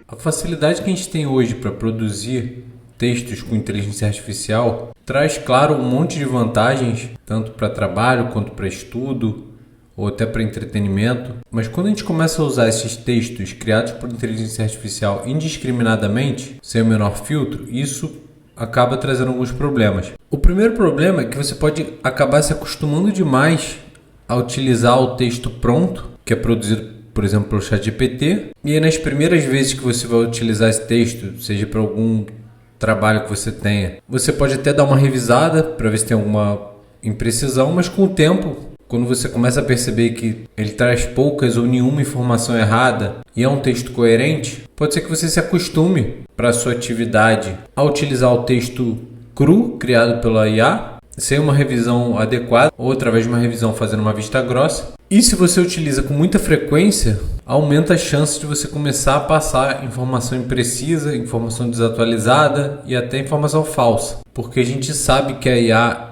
A facilidade que a gente tem hoje para produzir textos com inteligência artificial traz, claro, um monte de vantagens, tanto para trabalho quanto para estudo ou até para entretenimento. Mas quando a gente começa a usar esses textos criados por inteligência artificial indiscriminadamente, sem o menor filtro, isso acaba trazendo alguns problemas. O primeiro problema é que você pode acabar se acostumando demais a utilizar o texto pronto, que é produzido, por exemplo, pelo ChatGPT, e aí nas primeiras vezes que você vai utilizar esse texto, seja para algum trabalho que você tenha, você pode até dar uma revisada para ver se tem alguma imprecisão, mas com o tempo, quando você começa a perceber que ele traz poucas ou nenhuma informação errada e é um texto coerente, pode ser que você se acostume para a sua atividade a utilizar o texto cru, criado pela IA, sem uma revisão adequada ou através de uma revisão fazendo uma vista grossa. E se você utiliza com muita frequência, aumenta a chance de você começar a passar informação imprecisa, informação desatualizada e até informação falsa. Porque a gente sabe que a IA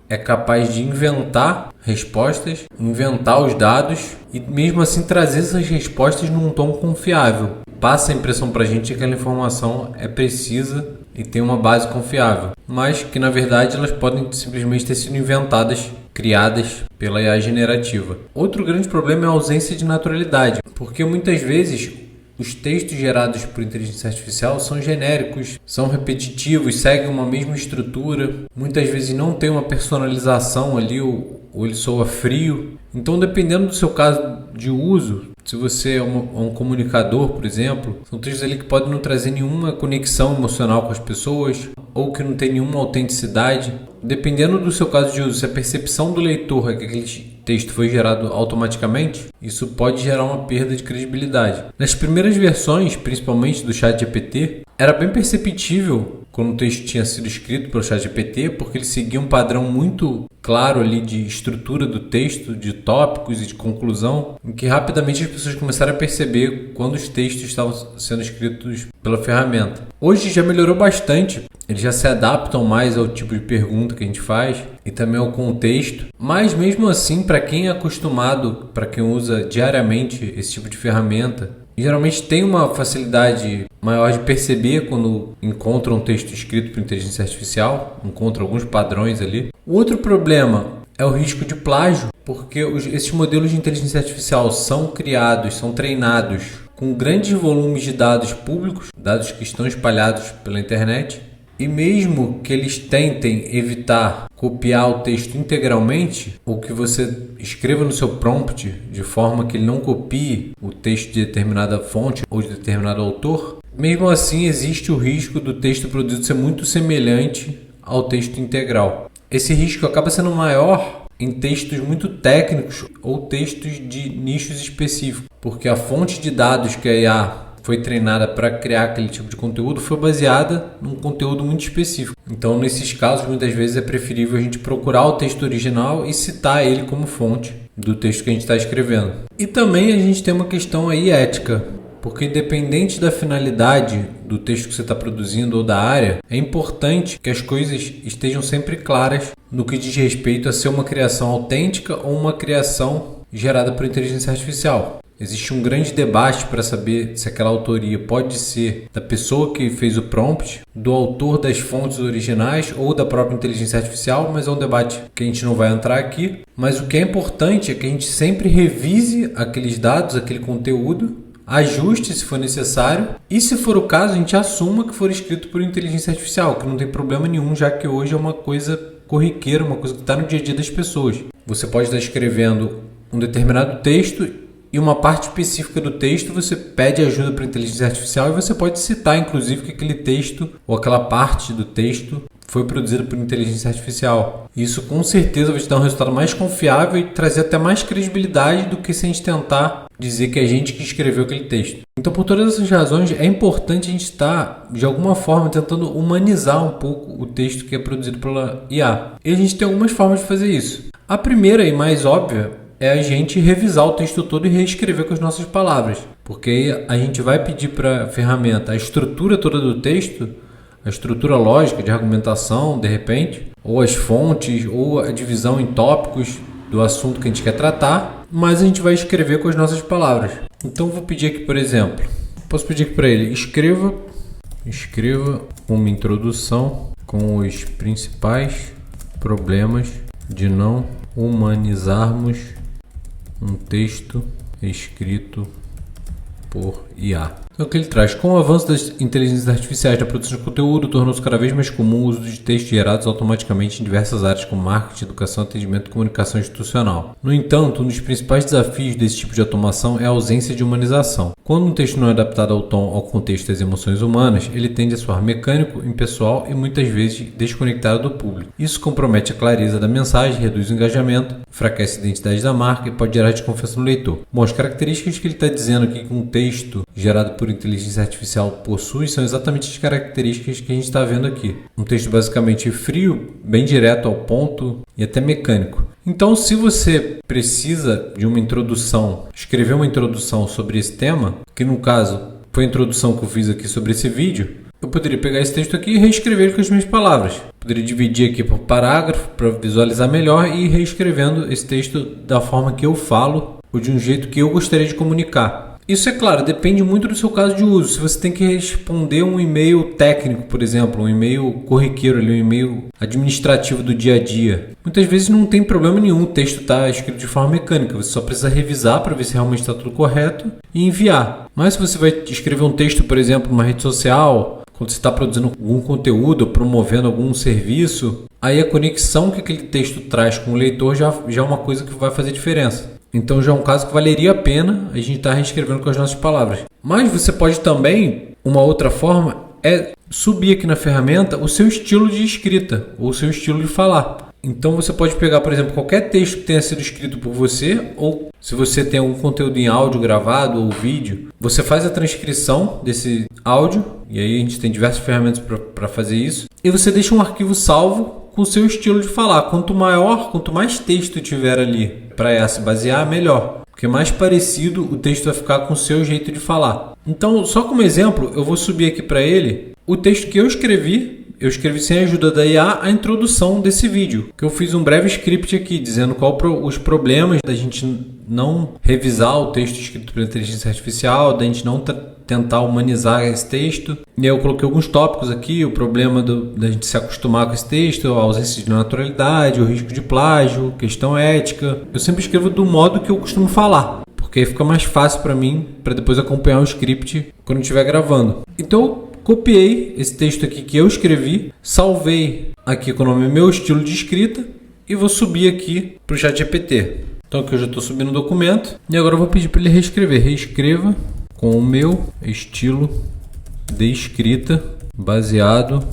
é capaz de inventar respostas, inventar os dados e mesmo assim trazer essas respostas num tom confiável. Passa a impressão para a gente que aquela informação é precisa e tem uma base confiável, mas que na verdade elas podem simplesmente ter sido inventadas, criadas pela IA generativa. Outro grande problema é a ausência de naturalidade, porque muitas vezes os textos gerados por inteligência artificial são genéricos, são repetitivos, seguem uma mesma estrutura, muitas vezes não tem uma personalização ali ou ele soa frio. Então, dependendo do seu caso de uso, se você é um comunicador, por exemplo, são textos ali que podem não trazer nenhuma conexão emocional com as pessoas ou que não tem nenhuma autenticidade. Dependendo do seu caso de uso, se a percepção do leitor é que aquele texto foi gerado automaticamente, isso pode gerar uma perda de credibilidade. Nas primeiras versões, principalmente do ChatGPT, era bem perceptível quando o texto tinha sido escrito pelo ChatGPT, porque ele seguia um padrão muito claro ali de estrutura do texto, de tópicos e de conclusão, em que rapidamente as pessoas começaram a perceber quando os textos estavam sendo escritos pela ferramenta. Hoje já melhorou bastante, eles já se adaptam mais ao tipo de pergunta que a gente faz e também ao contexto, mas mesmo assim, para quem é acostumado, para quem usa diariamente esse tipo de ferramenta, geralmente tem uma facilidade maior de perceber quando encontra um texto escrito por inteligência artificial, encontra alguns padrões ali. O outro problema é o risco de plágio, porque esses modelos de inteligência artificial são criados, são treinados com grandes volumes de dados públicos, dados que estão espalhados pela internet, e mesmo que eles tentem evitar copiar o texto integralmente, ou que você escreva no seu prompt de forma que ele não copie o texto de determinada fonte ou de determinado autor, mesmo assim existe o risco do texto produzido ser muito semelhante ao texto integral. Esse risco acaba sendo maior em textos muito técnicos ou textos de nichos específicos, porque a fonte de dados que a IA foi treinada para criar aquele tipo de conteúdo foi baseada num conteúdo muito específico. Então, nesses casos, muitas vezes é preferível a gente procurar o texto original e citar ele como fonte do texto que a gente está escrevendo. E também a gente tem uma questão aí ética, porque independente da finalidade do texto que você está produzindo ou da área, é importante que as coisas estejam sempre claras no que diz respeito a ser uma criação autêntica ou uma criação gerada por inteligência artificial. Existe um grande debate para saber se aquela autoria pode ser da pessoa que fez o prompt, do autor das fontes originais ou da própria inteligência artificial, mas é um debate que a gente não vai entrar aqui. Mas o que é importante é que a gente sempre revise aqueles dados, aquele conteúdo, ajuste se for necessário e, se for o caso, a gente assuma que for escrito por inteligência artificial, que não tem problema nenhum, já que hoje é uma coisa corriqueira, uma coisa que está no dia a dia das pessoas. Você pode estar escrevendo um determinado texto e uma parte específica do texto você pede ajuda para a inteligência artificial e você pode citar, inclusive, que aquele texto ou aquela parte do texto foi produzido por inteligência artificial. Isso com certeza vai te dar um resultado mais confiável e trazer até mais credibilidade do que se a gente tentar dizer que é a gente que escreveu aquele texto. Então, por todas essas razões, é importante a gente estar, de alguma forma, tentando humanizar um pouco o texto que é produzido pela IA. E a gente tem algumas formas de fazer isso. A primeira e mais óbvia é a gente revisar o texto todo e reescrever com as nossas palavras, porque aí a gente vai pedir para a ferramenta a estrutura toda do texto, a estrutura lógica de argumentação, de repente, ou as fontes, ou a divisão em tópicos do assunto que a gente quer tratar, mas a gente vai escrever com as nossas palavras. Então vou pedir aqui, por exemplo, posso pedir aqui para ele, escreva uma introdução com os principais problemas de não humanizarmos um texto escrito por IA. Então o que ele traz? Com o avanço das inteligências artificiais na produção de conteúdo, tornou-se cada vez mais comum o uso de textos gerados automaticamente em diversas áreas como marketing, educação, atendimento e comunicação institucional. No entanto, um dos principais desafios desse tipo de automação é a ausência de humanização. Quando um texto não é adaptado ao tom, ao contexto e às emoções humanas, ele tende a soar mecânico, impessoal e muitas vezes desconectado do público. Isso compromete a clareza da mensagem, reduz o engajamento, enfraquece a identidade da marca e pode gerar desconfiança no leitor. Bom, as características que ele está dizendo aqui que um texto gerado por inteligência artificial possui são exatamente as características que a gente está vendo aqui. Um texto basicamente frio, bem direto ao ponto e até mecânico. Então, se você precisa de uma introdução, escrever uma introdução sobre esse tema, que no caso foi a introdução que eu fiz aqui sobre esse vídeo, eu poderia pegar esse texto aqui e reescrever ele com as minhas palavras. Poderia dividir aqui por parágrafo para visualizar melhor e ir reescrevendo esse texto da forma que eu falo ou de um jeito que eu gostaria de comunicar. Isso, é claro, depende muito do seu caso de uso. Se você tem que responder um e-mail técnico, por exemplo, um e-mail corriqueiro, um e-mail administrativo do dia a dia, muitas vezes não tem problema nenhum, o texto está escrito de forma mecânica. Você só precisa revisar para ver se realmente está tudo correto e enviar. Mas se você vai escrever um texto, por exemplo, numa rede social, quando você está produzindo algum conteúdo, promovendo algum serviço, aí a conexão que aquele texto traz com o leitor já é uma coisa que vai fazer diferença. Então já é um caso que valeria a pena a gente estar reescrevendo com as nossas palavras. Mas você pode também, uma outra forma, é subir aqui na ferramenta o seu estilo de escrita ou o seu estilo de falar. Então você pode pegar, por exemplo, qualquer texto que tenha sido escrito por você, ou se você tem algum conteúdo em áudio gravado ou vídeo, você faz a transcrição desse áudio, e aí a gente tem diversas ferramentas para fazer isso, e você deixa um arquivo salvo com o seu estilo de falar. Quanto mais texto tiver ali para ela se basear, melhor. Porque mais parecido o texto vai ficar com o seu jeito de falar. Então, só como exemplo, eu vou subir aqui para ele o texto que eu escrevi sem a ajuda da IA a introdução desse vídeo. Que eu fiz um breve script aqui, dizendo qual os problemas da gente não revisar o texto escrito pela inteligência artificial, da gente não tentar humanizar esse texto. E aí eu coloquei alguns tópicos aqui, o problema da gente se acostumar com esse texto, a ausência de naturalidade, o risco de plágio, questão ética. Eu sempre escrevo do modo que eu costumo falar, porque aí fica mais fácil para mim, para depois acompanhar o script quando eu estiver gravando. Então, copiei esse texto aqui que eu escrevi, salvei aqui com o nome meu estilo de escrita e vou subir aqui para o ChatGPT. Então aqui eu já estou subindo o documento e agora eu vou pedir para ele reescrever. Reescreva com o meu estilo de escrita baseado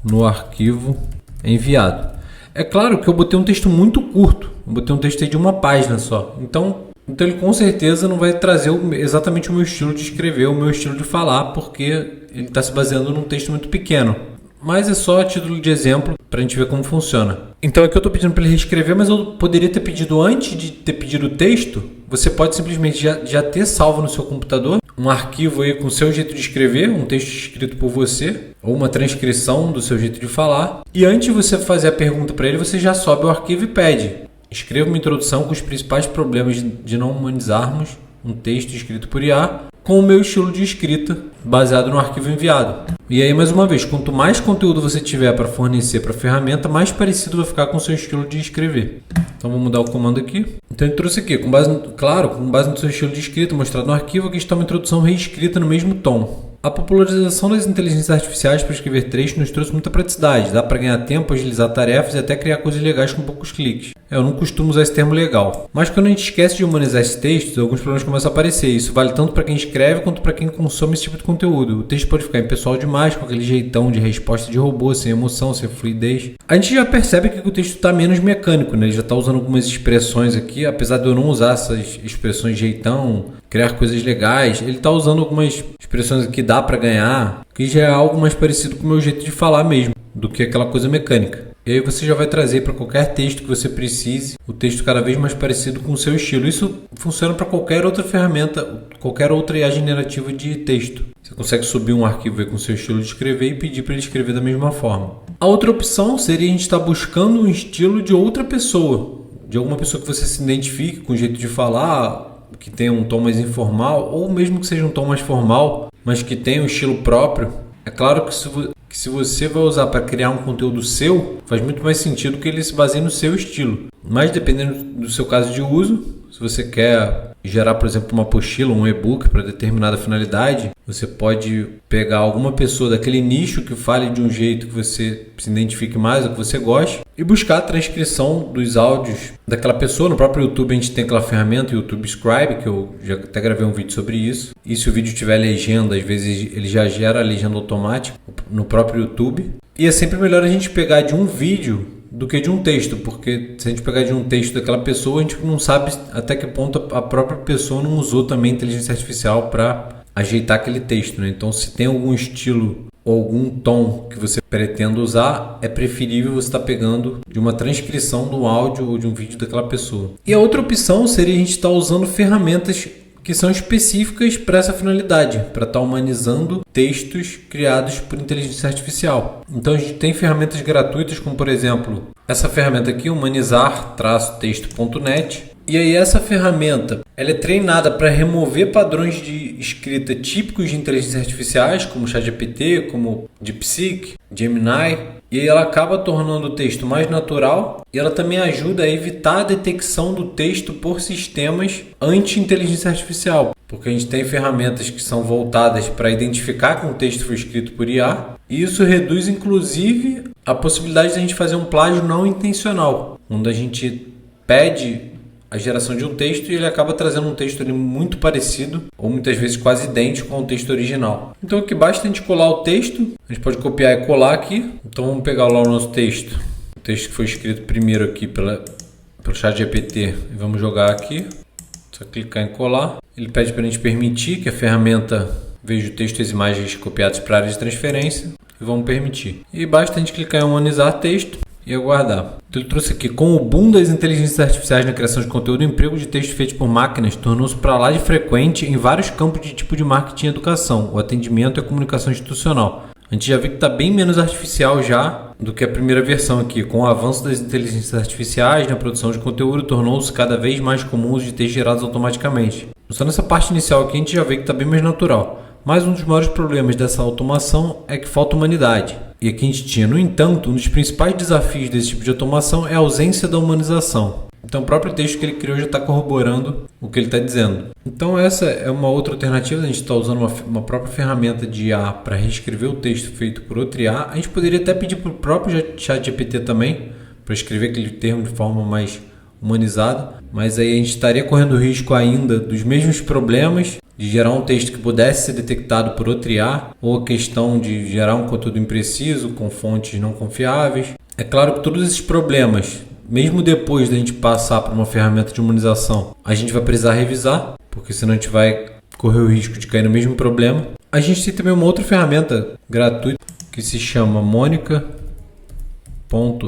no arquivo enviado. É claro que eu botei um texto muito curto, eu botei um texto aí de uma página só. Então ele com certeza não vai trazer exatamente o meu estilo de escrever, o meu estilo de falar, porque ele está se baseando num texto muito pequeno. Mas é só a título de exemplo para a gente ver como funciona. Então aqui eu estou pedindo para ele reescrever, mas eu poderia ter pedido antes de ter pedido o texto. Você pode simplesmente já ter salvo no seu computador um arquivo aí com o seu jeito de escrever, um texto escrito por você, ou uma transcrição do seu jeito de falar. E antes de você fazer a pergunta para ele, você já sobe o arquivo e pede: escreva uma introdução com os principais problemas de não humanizarmos um texto escrito por IA com o meu estilo de escrita baseado no arquivo enviado. E aí, mais uma vez, quanto mais conteúdo você tiver para fornecer para a ferramenta, mais parecido vai ficar com o seu estilo de escrever. Então, vou mudar o comando aqui. Então, ele trouxe aqui, com base no seu estilo de escrita mostrado no arquivo, aqui está uma introdução reescrita no mesmo tom. A popularização das inteligências artificiais para escrever texto nos trouxe muita praticidade. Dá para ganhar tempo, agilizar tarefas e até criar coisas legais com poucos cliques. Eu não costumo usar esse termo legal. Mas quando a gente esquece de humanizar esses textos, alguns problemas começam a aparecer. Isso vale tanto para quem escreve quanto para quem consome esse tipo de conteúdo. O texto pode ficar impessoal demais, com aquele jeitão de resposta de robô, sem emoção, sem fluidez. A gente já percebe que o texto está menos mecânico, né? Ele já está usando algumas expressões aqui, apesar de eu não usar essas expressões de jeitão, criar coisas legais. Ele está usando algumas expressões que dá para ganhar, que já é algo mais parecido com o meu jeito de falar mesmo, do que aquela coisa mecânica. E aí você já vai trazer para qualquer texto que você precise, o texto cada vez mais parecido com o seu estilo. Isso funciona para qualquer outra ferramenta, qualquer outra IA generativa de texto. Você consegue subir um arquivo aí com o seu estilo de escrever e pedir para ele escrever da mesma forma. A outra opção seria a gente estar buscando um estilo de outra pessoa. de alguma pessoa que você se identifique com o jeito de falar, que tenha um tom mais informal, ou mesmo que seja um tom mais formal, mas que tenha um estilo próprio. É claro que se você vai usar para criar um conteúdo seu, faz muito mais sentido que ele se baseie no seu estilo. Mas dependendo do seu caso de uso, se você quer gerar, por exemplo, uma apostila, um e-book para determinada finalidade, você pode pegar alguma pessoa daquele nicho que fale de um jeito que você se identifique mais ou que você goste e buscar a transcrição dos áudios daquela pessoa. No próprio YouTube a gente tem aquela ferramenta, YouTube Scribe, que eu já até gravei um vídeo sobre isso. E se o vídeo tiver legenda, às vezes ele já gera a legenda automática no próprio YouTube. E é sempre melhor a gente pegar de um vídeo do que de um texto, porque se a gente pegar de um texto daquela pessoa, a gente não sabe até que ponto a própria pessoa não usou também a inteligência artificial para ajeitar aquele texto, né? Então, se tem algum estilo ou algum tom que você pretenda usar, é preferível você estar pegando de uma transcrição do áudio ou de um vídeo daquela pessoa. E a outra opção seria a gente estar usando ferramentas que são específicas para essa finalidade, para estar humanizando textos criados por inteligência artificial. Então a gente tem ferramentas gratuitas, como por exemplo, essa ferramenta aqui, humanizar-texto.net. E aí essa ferramenta, ela é treinada para remover padrões de escrita típicos de inteligências artificiais, como ChatGPT, como DeepSeek, Gemini. E aí ela acaba tornando o texto mais natural e ela também ajuda a evitar a detecção do texto por sistemas anti-inteligência artificial. Porque a gente tem ferramentas que são voltadas para identificar que um texto foi escrito por IA. E isso reduz, inclusive, a possibilidade de a gente fazer um plágio não intencional, onde a gente pede a geração de um texto e ele acaba trazendo um texto ali muito parecido ou muitas vezes quase idêntico ao texto original. Então aqui basta a gente colar o texto, a gente pode copiar e colar aqui. Então vamos pegar lá o nosso texto, o texto que foi escrito primeiro aqui pelo ChatGPT e vamos jogar aqui. Só clicar em colar. Ele pede para a gente permitir que a ferramenta veja o texto e as imagens copiadas para a área de transferência e vamos permitir. E basta a gente clicar em humanizar texto e aguardar. Então ele trouxe aqui: com o boom das inteligências artificiais na criação de conteúdo, o emprego de texto feito por máquinas tornou-se para lá de frequente em vários campos de tipo de marketing e educação, o atendimento e a comunicação institucional. A gente já vê que está bem menos artificial já do que a primeira versão aqui. Com o avanço das inteligências artificiais na produção de conteúdo, tornou-se cada vez mais comum os de textos gerados automaticamente. Só nessa parte inicial aqui a gente já vê que está bem mais natural. Mas um dos maiores problemas dessa automação é que falta humanidade. E aqui a gente tinha, no entanto, um dos principais desafios desse tipo de automação é a ausência da humanização. Então o próprio texto que ele criou já está corroborando o que ele está dizendo. Então essa é uma outra alternativa. A gente está usando uma própria ferramenta de IA para reescrever o texto feito por outra IA. A gente poderia até pedir para o próprio ChatGPT também, para escrever aquele termo de forma mais humanizada. Mas aí a gente estaria correndo o risco ainda dos mesmos problemas de gerar um texto que pudesse ser detectado por outra IA, ou a questão de gerar um conteúdo impreciso com fontes não confiáveis. É claro que todos esses problemas, mesmo depois da gente passar por uma ferramenta de humanização, a gente vai precisar revisar, porque senão a gente vai correr o risco de cair no mesmo problema. A gente tem também uma outra ferramenta gratuita que se chama Monica.im,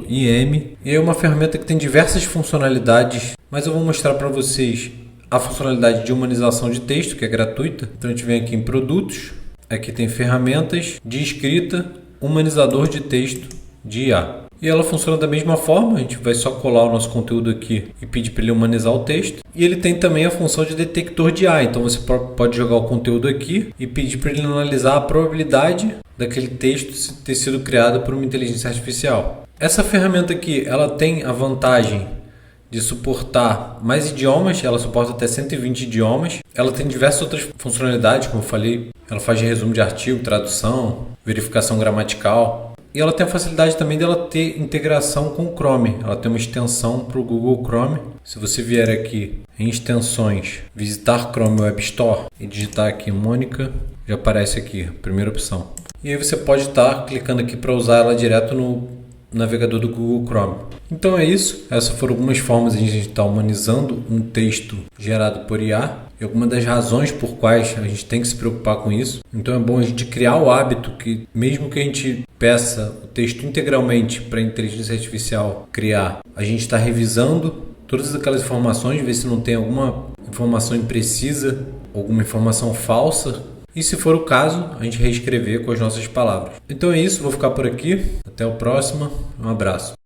e é uma ferramenta que tem diversas funcionalidades, mas eu vou mostrar para vocês a funcionalidade de humanização de texto, que é gratuita. Então a gente vem aqui em produtos, aqui tem ferramentas de escrita, humanizador de texto de IA. E ela funciona da mesma forma, a gente vai só colar o nosso conteúdo aqui e pedir para ele humanizar o texto. E ele tem também a função de detector de IA, então você pode jogar o conteúdo aqui e pedir para ele analisar a probabilidade daquele texto ter sido criado por uma inteligência artificial. Essa ferramenta aqui, ela tem a vantagem de suportar mais idiomas, ela suporta até 120 idiomas. Ela tem diversas outras funcionalidades, como eu falei. Ela faz resumo de artigo, tradução, verificação gramatical. E ela tem a facilidade também dela ter integração com o Chrome. Ela tem uma extensão para o Google Chrome. Se você vier aqui em extensões, visitar Chrome Web Store e digitar aqui Mônica, já aparece aqui, a primeira opção. E aí você pode estar clicando aqui para usar ela direto no navegador do Google Chrome. Então é isso. Essas foram algumas formas de a gente estar humanizando um texto gerado por IA e algumas das razões por quais a gente tem que se preocupar com isso. Então é bom a gente criar o hábito que, mesmo que a gente peça o texto integralmente para a inteligência artificial criar, a gente está revisando todas aquelas informações, ver se não tem alguma informação imprecisa, alguma informação falsa. E se for o caso, a gente reescrever com as nossas palavras. Então é isso, vou ficar por aqui. Até o próximo. Um abraço.